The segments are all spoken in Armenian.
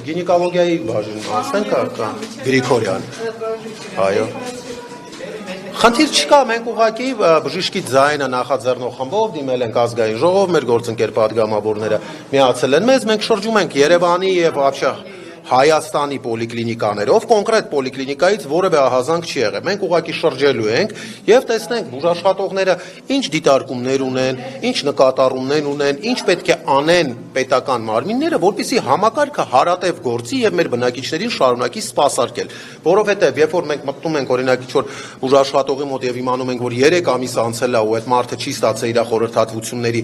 գինեկոլոգիայի բաժին, ասենք Գրիգորյան, այո։ Խնդիր չկա, մենք ուղղակի բժշկի ձայնը նախաձեռնող խմբով դիմել ենք ազգային ժողով, մեր գործընկեր պատգամավորները միացել են մեզ, մենք շրջում ենք Երևանի եւ Հայաստանի պոլիկլինիկաներով, կոնկրետ պոլիկլինիկայից որևէ ահազանգ չի եղել։ Մենք ուղղակի շրջելու ենք եւ տեսնենք բուժաշխատողները ինչ դիտարկումներ ունեն, ինչ նկատառումներ ունեն, ինչ պետք է անեն պետական մարմինները, որպեսզի համակարգը հարատև գործի եւ մեր բնակիչներին շարունակի սպասարկել։ Որովհետեւ երբ որ մենք մտնում ենք օրինակ ինչ-որ բուժաշխատողի մոտ եւ իմանում ենք, որ 3 ամիս անցել է ու այդ մարդը չի ստացել իր խորհրդատվությունների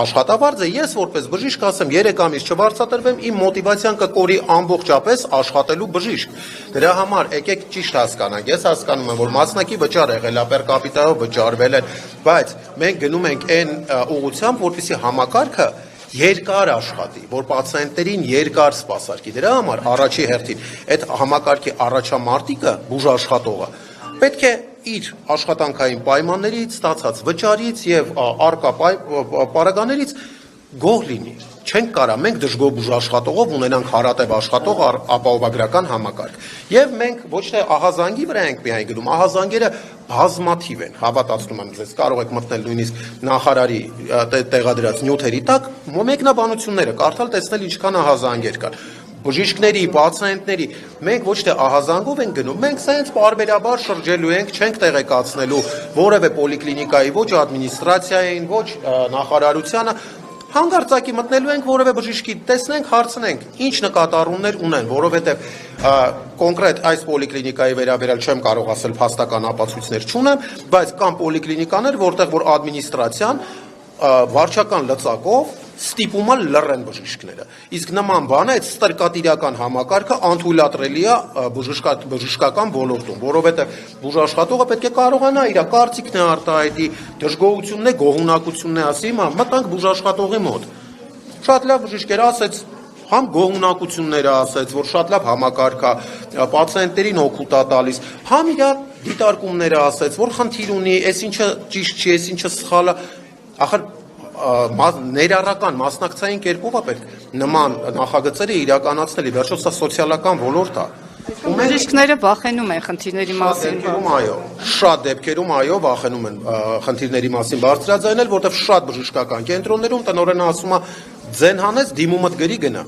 աշխատավարձը, ես որպես բժիշկ ասեմ 3 ամիս չվարձատրվեմ, իմ մոտիվացիան կկորի ամբողջապես աշխատելու բժիշկ։ Դրա համար եկեք ճիշտ հասկանանք, ես հասկանում եմ, որ մասնակի վճար եղել է, պեր կապիտալով վճարվել է, բայց մենք գնում ենք այն ուղղությամբ, որպեսզի համակարգը երկար աշխատի, որ պացիենտներին երկար սպասարկի։ Դրա համար առաջի հերթին այդ համակարգի առաջամարտիկը, բուժաշխատողը, պետք է իր աշխատանքային պայմաններից, ստացած վճարից եւ արկա պարագաներից գոհ լինի։ Չենք կարա մենք դժգոհ բուժաշխատողով ունենանք հարատև աշխատող ապահովագրական համակարգ։ Եվ մենք ոչ թե ահազանգի վրա ենք միայն գնում, ահազանգերը բազմաթիվ են, հավատացնում եմ ձեզ, կարող եք մտնել նույնիսկ նախարարի տեղադրած նյութերի տակ, մեկնաբանությունները կարդալ, տեսնել ինչքան ահազանգեր կան։ Բժիշկների, պացիենտների, մենք ոչ թե ահազանգով ենք գնում, մենք սենց պարբերաբար շրջելու ենք, չենք տեղեկացնելու որևէ պոլիկլինիկայի ոչ ադմինիստրացիային, ոչ նախարարությանը, հանկարծակի մտնելու ենք որևէ բժիշկի, տեսնենք, հարցնենք, ինչ նկատառումներ ունեն, որովհետև կոնկրետ այս պոլիկլինիկայի վերաբերյալ չեմ կարող ասել փաստական ապացույցներ չունեմ, բայց կան պոլիկլինիկաներ, որտեղ որ ադմինիստրացիան վարչական լծակով ստիպում է լռեն բժիշկները։ Իսկ նման բանը այդ ստրկատիրական համակարգը անթույլատրելի է բժշկական ոլորտում, որովհետև բուժաշխատողը պետք է կարողանա իր կարծիքն է արտահայտի, դժգոհությունն է, գոհունակությունն է ասի, մտանք բուժաշխատողի մոտ։ Շատ լավ բժիշկեր ասեց, համ գոհունակությունները ասեց, որ շատ լավ համակարգ է, պացիենտերին օգուտ է տալիս, համ իր դիտարկումները ասեց, որ խնդիր ունի, այս ինչը ճիշտ չի, այս ինչը սխալ է, ախր ներառական մասնակցային կերպով է պետք նման նախագծերը իրականացնել, վերջո սա սոցիալական ոլորտ է։ Բժիշկները վախենում են խնդիրների մասին։ Շատ դեպքերում այո, վախենում են խնդիրների մասին բարձրաձայնել, որտեղ շատ բժշկական կենտրոններում տնօրենը ասում է ձեն հանես դիմումդ գրի գնա։